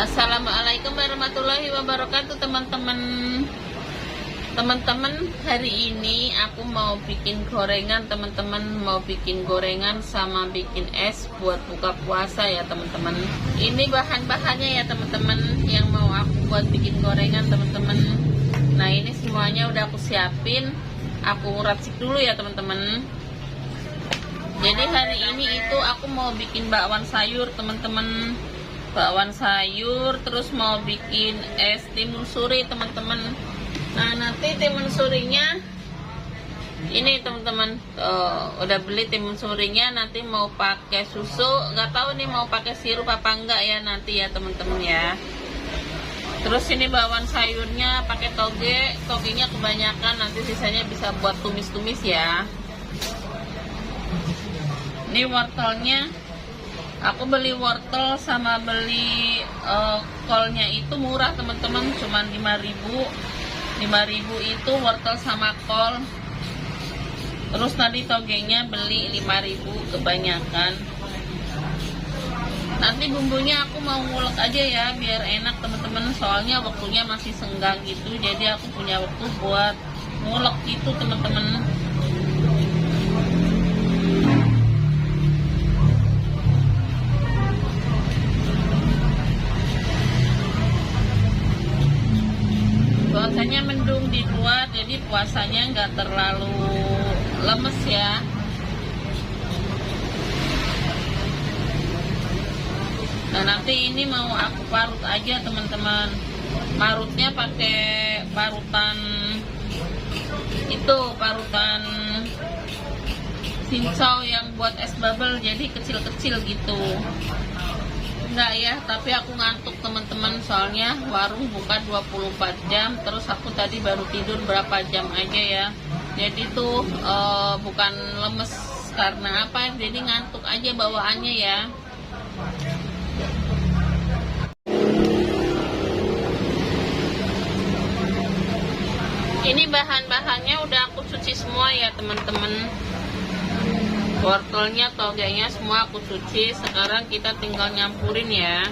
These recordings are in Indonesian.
Assalamualaikum warahmatullahi wabarakatuh, teman-teman. Hari ini aku mau bikin gorengan, teman-teman. Mau bikin gorengan sama bikin es buat buka puasa ya, teman-teman. Ini bahan-bahannya ya, teman-teman, yang mau aku buat bikin gorengan, teman-teman. Nah, ini semuanya udah aku siapin. Aku racik dulu ya, teman-teman. Jadi hari ini itu aku mau bikin bakwan sayur, teman-teman. Bakwan sayur, terus mau bikin es timun suri, teman-teman. Nah, nanti timun surinya ini, teman-teman. Udah beli timun surinya, nanti mau pakai susu. Nggak tahu nih mau pakai sirup apa enggak ya nanti ya, teman-teman ya. Terus ini bakwan sayurnya pakai toge. Togenya kebanyakan, nanti sisanya bisa buat tumis-tumis ya. Ini wortelnya, aku beli wortel sama beli kolnya itu murah, teman-teman, cuman 5.000 itu wortel sama kol. Terus tadi togenya beli 5.000 kebanyakan. Nanti bumbunya aku mau ngulek aja ya biar enak, teman-teman, soalnya waktunya masih senggang gitu, jadi aku punya waktu buat ngulek gitu, teman-teman. Cuacanya mendung di luar, jadi puasanya nggak terlalu lemes ya. Nah, nanti ini mau aku parut aja, teman-teman. Parutnya pakai parutan itu, parutan cincau yang buat es bubble, jadi kecil-kecil gitu. Enggak ya, tapi aku ngantuk, teman-teman, soalnya warung buka 24 jam, terus aku tadi baru tidur berapa jam aja ya. Jadi tuh bukan lemes karena apa, jadi ngantuk aja bawaannya ya. Ini bahan-bahannya udah aku cuci semua ya, teman-teman. Wortelnya, togenya semua aku cuci. Sekarang kita tinggal nyampurin ya.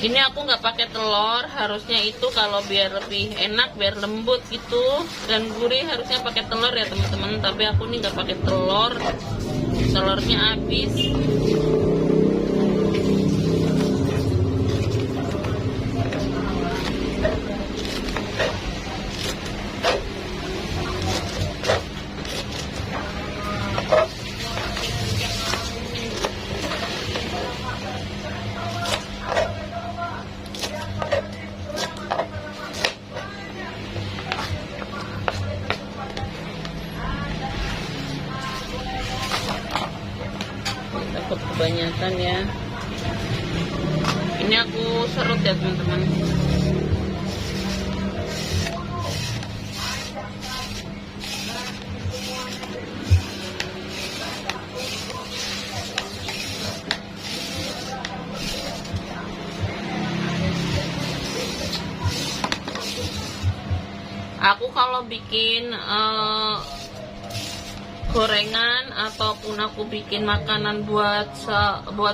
Ini aku nggak pakai telur, harusnya itu kalau biar lebih enak, biar lembut gitu dan gurih harusnya pakai telur ya, teman-teman. Tapi aku nih nggak pakai telur, telurnya habis. Takut kebanyakan ya. Ini aku serut ya, teman-teman. Aku kalau bikin gorengan ataupun aku bikin makanan buat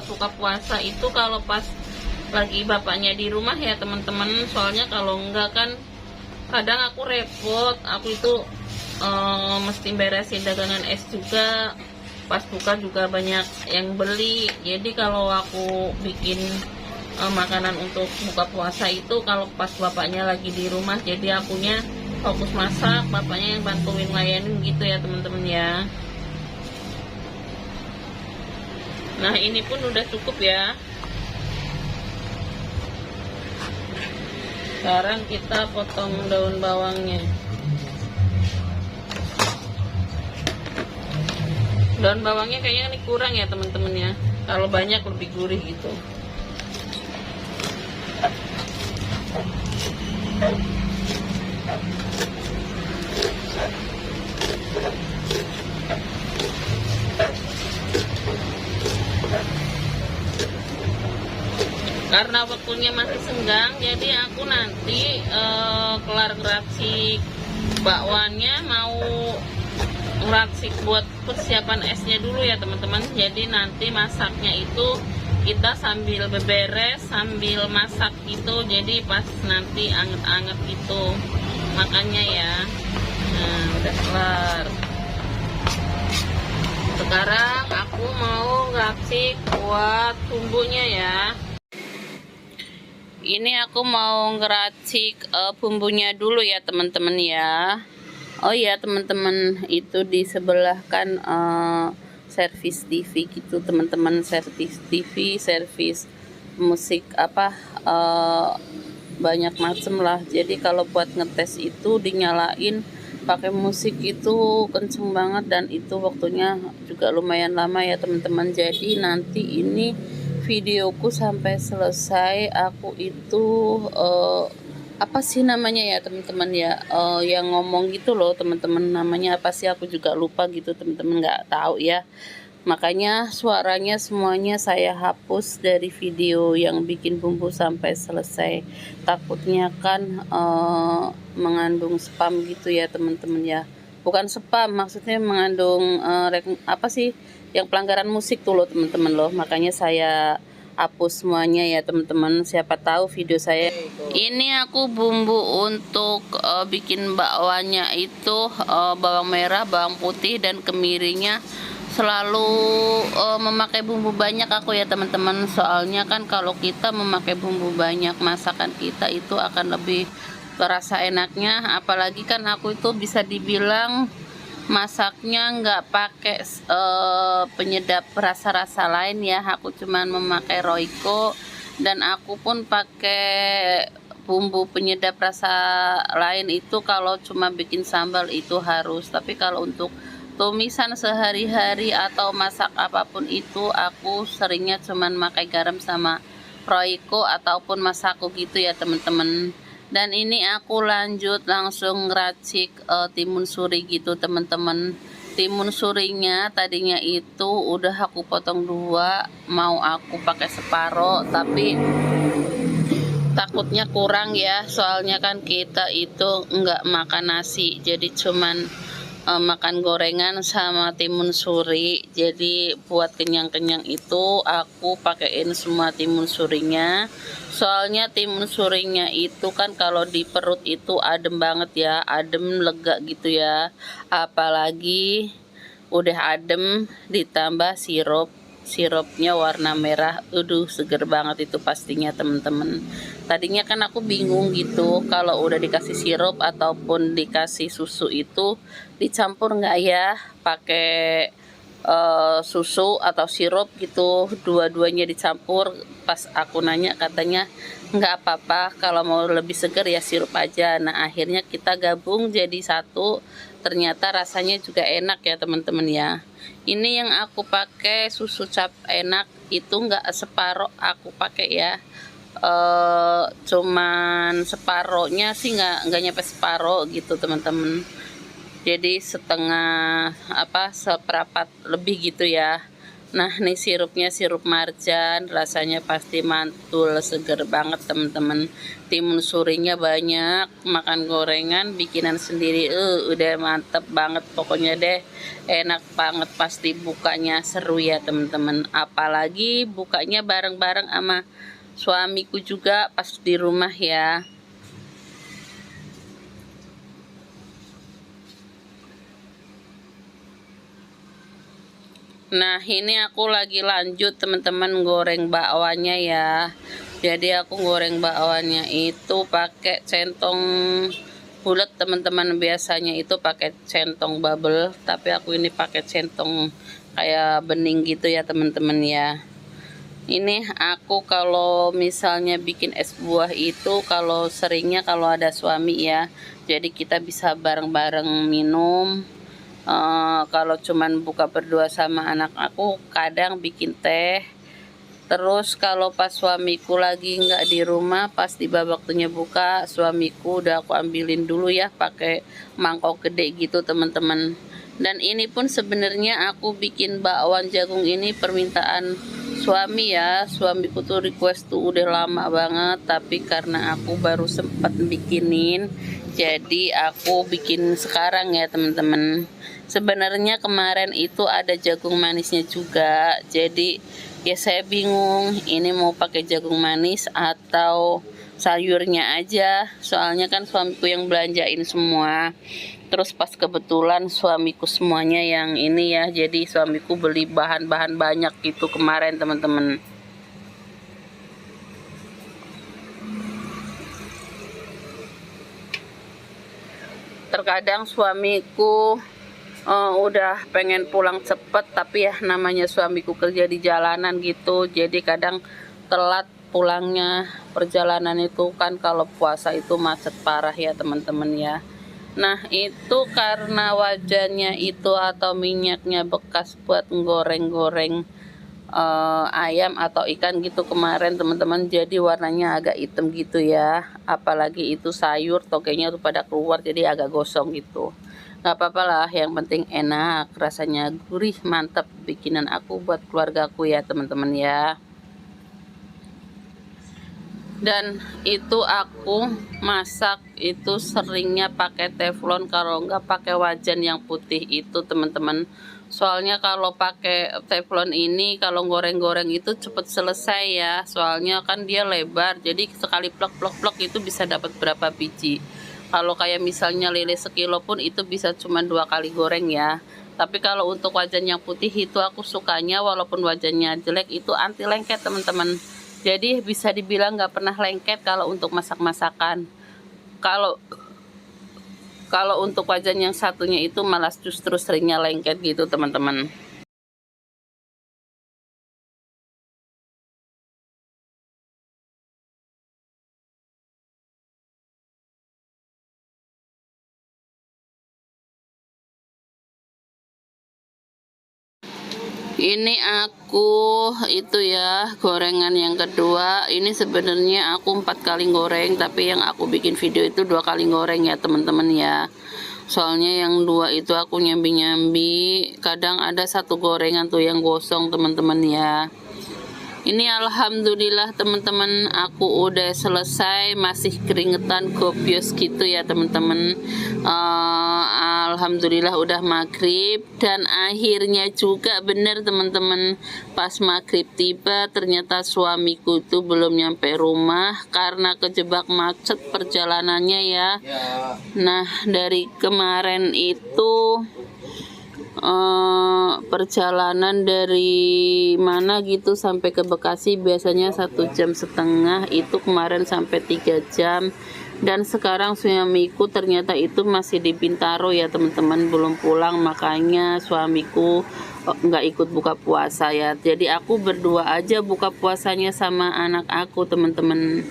buka puasa itu kalau pas lagi bapaknya di rumah ya, teman-teman. Soalnya kalau enggak kan kadang aku repot, aku itu mesti beresin dagangan es juga, pas buka juga banyak yang beli. Jadi kalau aku bikin makanan untuk buka puasa itu kalau pas bapaknya lagi di rumah, jadi akunya fokus masak, bapaknya yang bantuin layanin gitu ya, teman-teman ya. Nah, ini pun udah cukup ya. Sekarang kita potong daun bawangnya. Daun bawangnya kayaknya ini kurang ya, teman-teman ya. Kalau banyak lebih gurih gitu. karena waktunya masih senggang, jadi aku nanti kelar ngeracik bakwannya mau ngeracik buat persiapan esnya dulu ya teman-teman. Jadi nanti masaknya itu kita sambil beberes sambil masak gitu, jadi pas nanti anget-anget gitu makannya ya. Nah udah kelar. Sekarang aku mau ngeracik buat bumbunya ya. Ini aku mau ngeracik bumbunya dulu ya teman-teman ya. Oh ya teman-teman, itu di sebelah kan servis TV gitu teman-teman, servis TV, servis musik apa banyak macem lah. Jadi kalau buat ngetes itu dinyalain pakai musik itu kenceng banget, dan itu waktunya juga lumayan lama ya teman-teman. Jadi nanti ini videoku sampai selesai aku itu apa sih namanya ya teman-teman ya, yang ngomong gitu loh teman-teman, namanya apa sih aku juga lupa gitu teman-teman, nggak tahu ya. Makanya suaranya semuanya saya hapus dari video yang bikin bumbu sampai selesai, takutnya kan mengandung spam gitu ya teman-teman ya. Bukan spam, maksudnya mengandung apa sih yang pelanggaran musik tuh loh teman-teman loh. Makanya saya hapus semuanya ya teman-teman, siapa tahu video saya. Ini aku bumbu untuk bikin bakwannya itu bawang merah, bawang putih, dan kemirinya selalu memakai bumbu banyak aku ya teman-teman. Soalnya kan kalau kita memakai bumbu banyak, masakan kita itu akan lebih terasa enaknya. Apalagi kan aku itu bisa dibilang masaknya nggak pakai penyedap rasa-rasa lain ya. Aku cuman memakai Royco, dan aku pun pakai bumbu penyedap rasa lain itu kalau cuma bikin sambal itu harus. Tapi kalau untuk tumisan sehari-hari atau masak apapun itu, aku seringnya cuman pakai garam sama Royco ataupun Masako gitu ya teman-teman. Dan ini aku lanjut langsung ngeracik timun suri gitu teman-teman. Timun surinya tadinya itu udah aku potong 2, mau aku pakai separoh, tapi takutnya kurang ya, soalnya kan kita itu nggak makan nasi, jadi cuman makan gorengan sama timun suri. Jadi buat kenyang-kenyang itu aku pakein semua timun surinya. Soalnya timun surinya itu kan kalau di perut itu adem banget ya, adem lega gitu ya. Apalagi udah adem ditambah sirupnya warna merah, seger banget itu pastinya temen-temen. Tadinya kan aku bingung gitu, kalau udah dikasih sirup ataupun dikasih susu itu dicampur nggak ya, pakai susu atau sirup gitu, dua-duanya dicampur. Pas aku nanya katanya nggak apa-apa, kalau mau lebih seger ya sirup aja. Nah akhirnya kita gabung jadi satu, ternyata rasanya juga enak ya teman-teman ya. Ini yang aku pakai susu cap enak itu nggak separoh aku pakai ya, cuman separohnya sih, nggak nyampe separoh gitu teman-teman. Jadi setengah seperempat lebih gitu ya. Nah nih sirupnya sirup marjan, rasanya pasti mantul, seger banget teman-teman. Timun surinya banyak, makan gorengan bikinan sendiri, udah mantep banget pokoknya deh, enak banget. Pasti bukanya seru ya teman-teman, apalagi bukanya bareng-bareng sama suamiku juga pas di rumah ya. Nah ini aku lagi lanjut teman-teman goreng bakwannya ya. Jadi aku goreng bakwannya itu pakai centong bulat teman-teman. Biasanya itu pakai centong bubble, tapi aku ini pakai centong kayak bening gitu ya teman-teman ya. Ini aku kalau misalnya bikin es buah itu kalau seringnya kalau ada suami ya, jadi kita bisa bareng-bareng minum. Kalau cuman buka berdua sama anak aku kadang bikin teh. Terus kalau pas suamiku lagi nggak di rumah, pas tiba waktunya buka, suamiku udah aku ambilin dulu ya pakai mangkok gede gitu teman-teman. Dan ini pun sebenarnya aku bikin bakwan jagung ini permintaan suami ya. Suamiku tuh request tuh udah lama banget, tapi karena aku baru sempat bikinin, jadi aku bikin sekarang ya teman-teman. Sebenarnya kemarin itu ada jagung manisnya juga, jadi ya saya bingung ini mau pakai jagung manis atau sayurnya aja, soalnya kan suamiku yang belanjain semua. Terus pas kebetulan suamiku semuanya yang ini ya, jadi suamiku beli bahan-bahan banyak gitu kemarin teman-teman. Terkadang suamiku udah pengen pulang cepet, tapi ya namanya suamiku kerja di jalanan gitu, jadi kadang telat pulangnya. Perjalanan itu kan kalau puasa itu macet parah ya teman-teman ya. Nah itu karena wajannya itu atau minyaknya bekas buat goreng-goreng ayam atau ikan gitu kemarin teman-teman, jadi warnanya agak hitam gitu ya. Apalagi itu sayur togenya tuh pada keluar, jadi agak gosong gitu. Nggak apa-apa lah, yang penting enak, rasanya gurih, mantap bikinan aku buat keluargaku ya teman-teman ya. Dan itu aku masak itu seringnya pakai teflon, kalau nggak pakai wajan yang putih itu teman-teman. Soalnya kalau pakai teflon ini kalau goreng-goreng itu cepet selesai ya, soalnya kan dia lebar, jadi sekali plek-plek itu bisa dapat berapa biji. Kalau kayak misalnya lele sekilo pun itu bisa cuma 2 kali goreng ya. Tapi kalau untuk wajan yang putih itu aku sukanya walaupun wajannya jelek itu anti lengket teman-teman. Jadi bisa dibilang nggak pernah lengket kalau untuk masak-masakan. Kalau untuk wajan yang satunya itu malah justru seringnya lengket gitu teman-teman. Ini aku itu ya gorengan yang kedua. Ini sebenarnya aku 4 kali goreng, tapi yang aku bikin video itu 2 kali goreng ya teman-teman ya. Soalnya yang 2 itu aku nyambi-nyambi, kadang ada 1 gorengan tuh yang gosong teman-teman ya. Ini alhamdulillah teman-teman aku udah selesai, masih keringetan gobios gitu ya teman-teman. Alhamdulillah udah maghrib, dan akhirnya juga bener teman-teman, pas maghrib tiba ternyata suamiku tuh belum nyampe rumah karena kejebak macet perjalanannya ya. Nah dari kemarin itu perjalanan dari mana gitu sampai ke Bekasi biasanya 1,5 jam, itu kemarin sampai 3 jam. Dan sekarang suamiku ternyata itu masih di Bintaro ya teman-teman, belum pulang, makanya suamiku nggak ikut buka puasa ya. Jadi aku berdua aja buka puasanya sama anak aku teman-teman.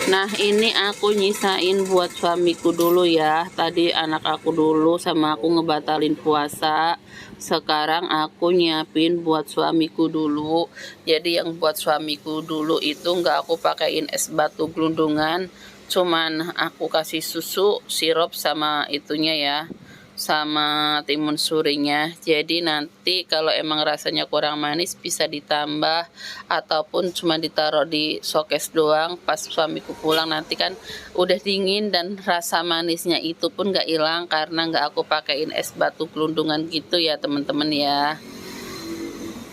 Nah ini aku nyisain buat suamiku dulu ya. Tadi anak aku dulu sama aku ngebatalin puasa. Sekarang aku nyiapin buat suamiku dulu. Jadi yang buat suamiku dulu itu nggak aku pakein es batu gelundungan, cuman aku kasih susu, sirup sama itunya ya, sama timun surinya. Jadi nanti kalau emang rasanya kurang manis bisa ditambah ataupun cuma ditaruh di showcase doang. Pas suamiku pulang nanti kan udah dingin dan rasa manisnya itu pun gak hilang karena gak aku pakein es batu gelundungan gitu ya teman-teman ya.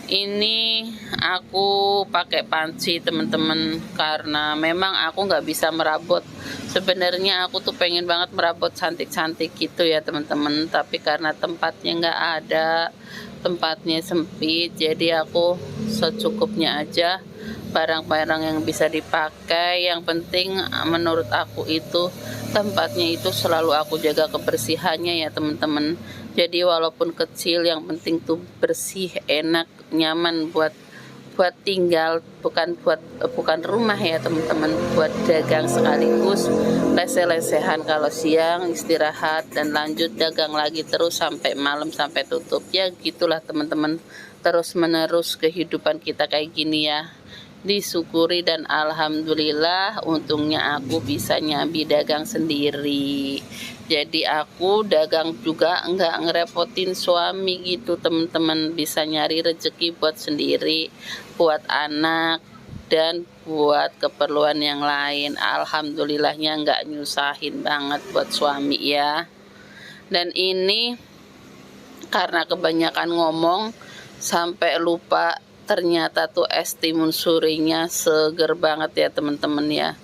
Ini aku pakai panci teman-teman karena memang aku nggak bisa merabot. Sebenarnya aku tuh pengen banget merabot cantik-cantik gitu ya teman-teman, tapi karena tempatnya nggak ada, tempatnya sempit, jadi aku secukupnya aja barang-barang yang bisa dipakai. Yang penting menurut aku itu tempatnya itu selalu aku jaga kebersihannya ya teman-teman. Jadi walaupun kecil yang penting tuh bersih, enak, nyaman buat tinggal, bukan rumah ya teman-teman, buat dagang sekaligus lese-lesehan kalau siang istirahat dan lanjut dagang lagi terus sampai malam sampai tutup ya. Gitulah teman-teman, terus menerus kehidupan kita kayak gini ya. disyukuri dan alhamdulillah untungnya aku bisa nyambi dagang sendiri. Jadi aku dagang juga nggak ngerepotin suami gitu teman-teman, bisa nyari rezeki buat sendiri, buat anak dan buat keperluan yang lain. Alhamdulillahnya nggak nyusahin banget buat suami ya. Dan ini karena kebanyakan ngomong sampai lupa, ternyata tuh es timun surinya seger banget ya teman-teman ya,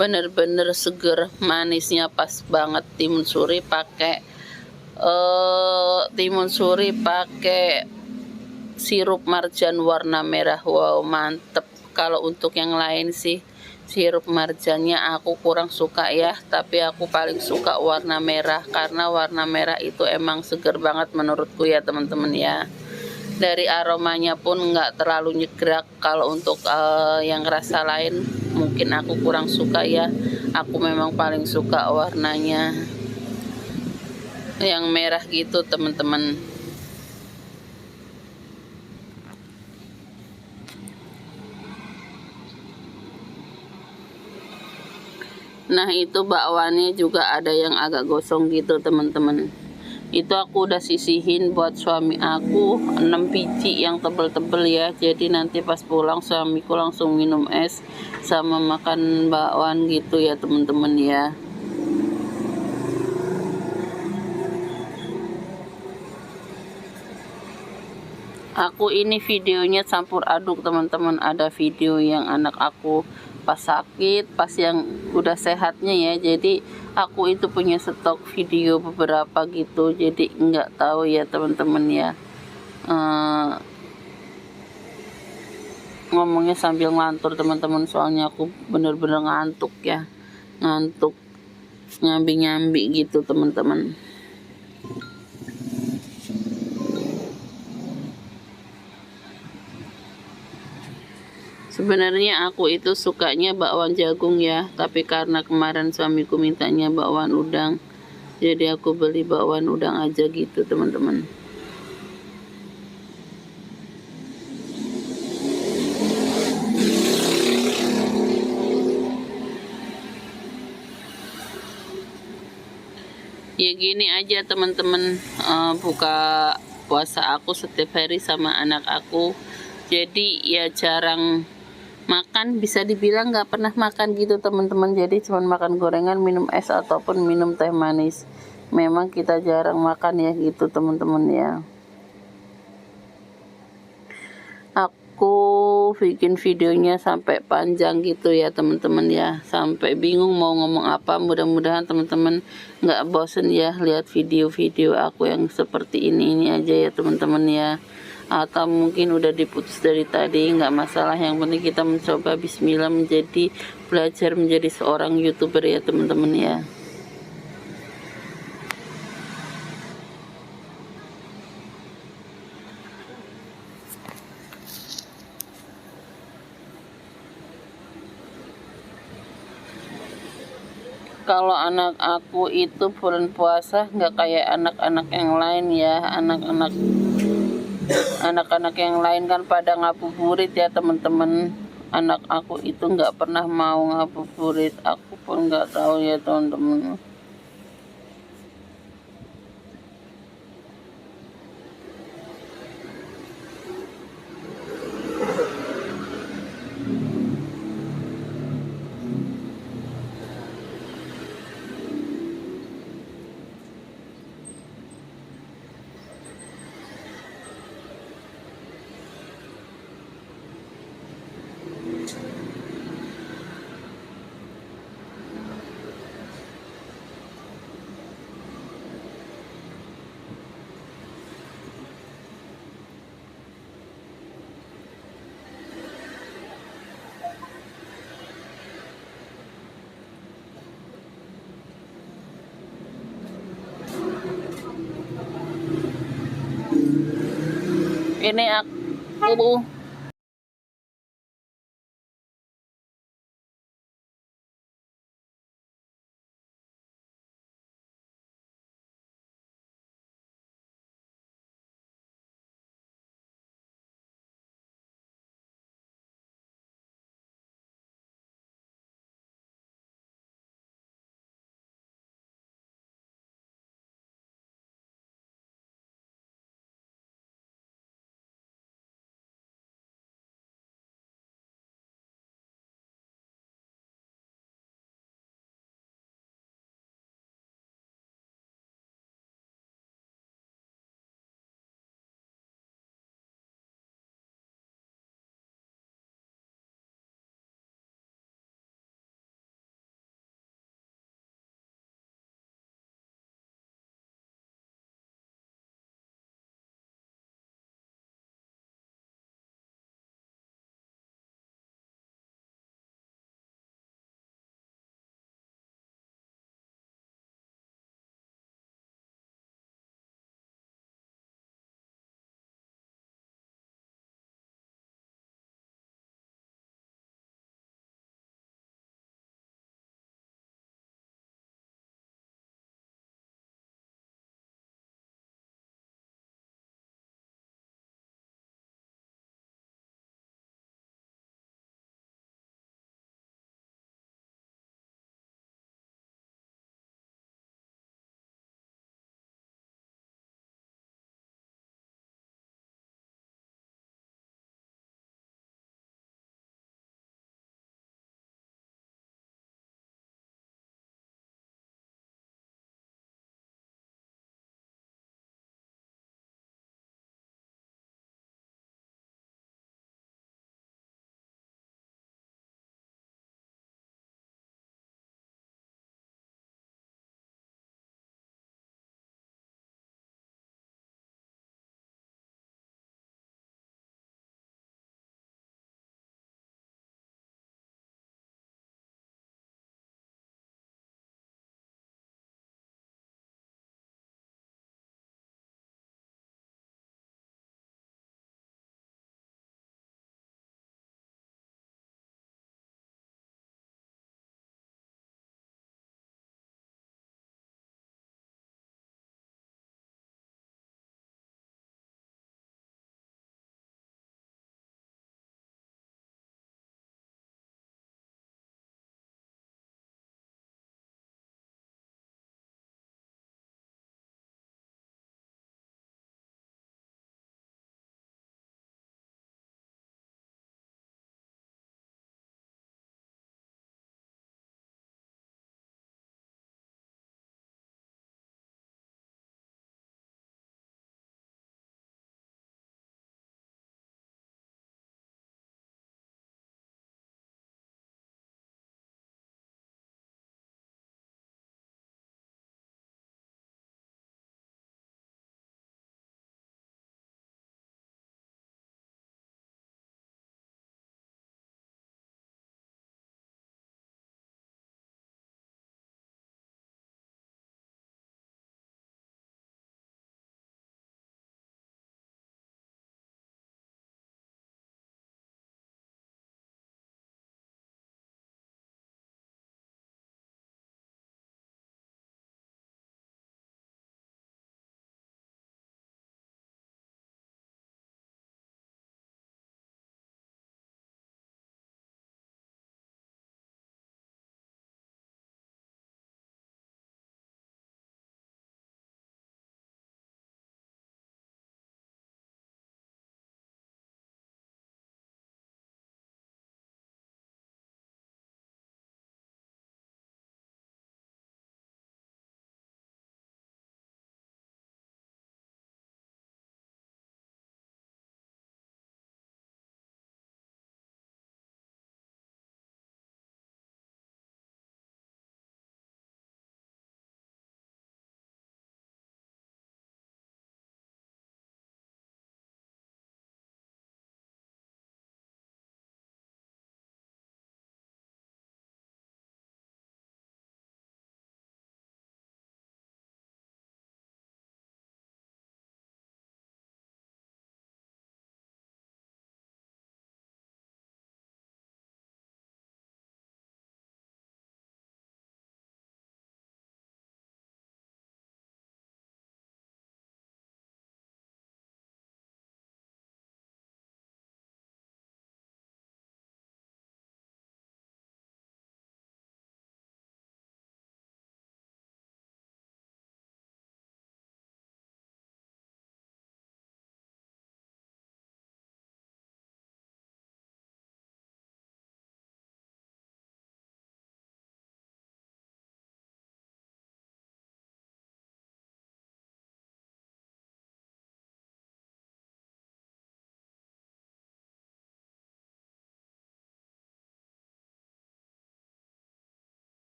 bener-bener seger, manisnya pas banget. Timun suri pakai sirup marjan warna merah, wow mantep. Kalau untuk yang lain sih sirup marjannya aku kurang suka ya, tapi aku paling suka warna merah karena warna merah itu emang seger banget menurutku ya teman-teman ya. Dari aromanya pun nggak terlalu nyegrak. Kalau untuk yang rasa lain mungkin aku kurang suka ya, aku memang paling suka warnanya yang merah gitu teman-teman. Nah itu bakwannya juga ada yang agak gosong gitu teman-teman. Itu aku udah sisihin buat suami aku 6 biji yang tebel-tebel ya. Jadi nanti pas pulang suamiku langsung minum es sama makan bakwan gitu ya teman-teman ya. Aku ini videonya campur aduk teman-teman. Ada video yang anak aku pas sakit, pas yang udah sehatnya ya. Jadi aku itu punya stok video beberapa gitu. Jadi nggak tahu ya teman-teman ya. Ngomongnya sambil ngantur teman-teman, soalnya aku bener-bener ngantuk ya. Ngantuk nyambi-nyambi gitu teman-teman. Sebenarnya aku itu sukanya bakwan jagung ya, tapi karena kemarin suamiku mintanya bakwan udang, jadi aku beli bakwan udang aja gitu teman-teman. Ya gini aja teman-teman, buka puasa aku setiap hari sama anak aku, jadi ya jarang makan, bisa dibilang nggak pernah makan gitu teman-teman. Jadi cuma makan gorengan, minum es ataupun minum teh manis. Memang kita jarang makan ya gitu teman-teman ya. Aku bikin videonya sampai panjang gitu ya teman-teman ya, sampai bingung mau ngomong apa. Mudah-mudahan teman-teman nggak bosen ya lihat video-video aku yang seperti ini aja ya teman-teman ya. Atau mungkin udah diputus dari tadi, nggak masalah, yang penting kita mencoba bismillah belajar menjadi seorang YouTuber ya teman-teman ya. Kalau anak aku itu bulan puasa nggak kayak anak-anak yang lain ya. Anak-anak yang lain kan pada ngabuburit ya teman-teman. Anak aku itu nggak pernah mau ngabuburit. Aku pun nggak tahu ya teman-teman. Ini aku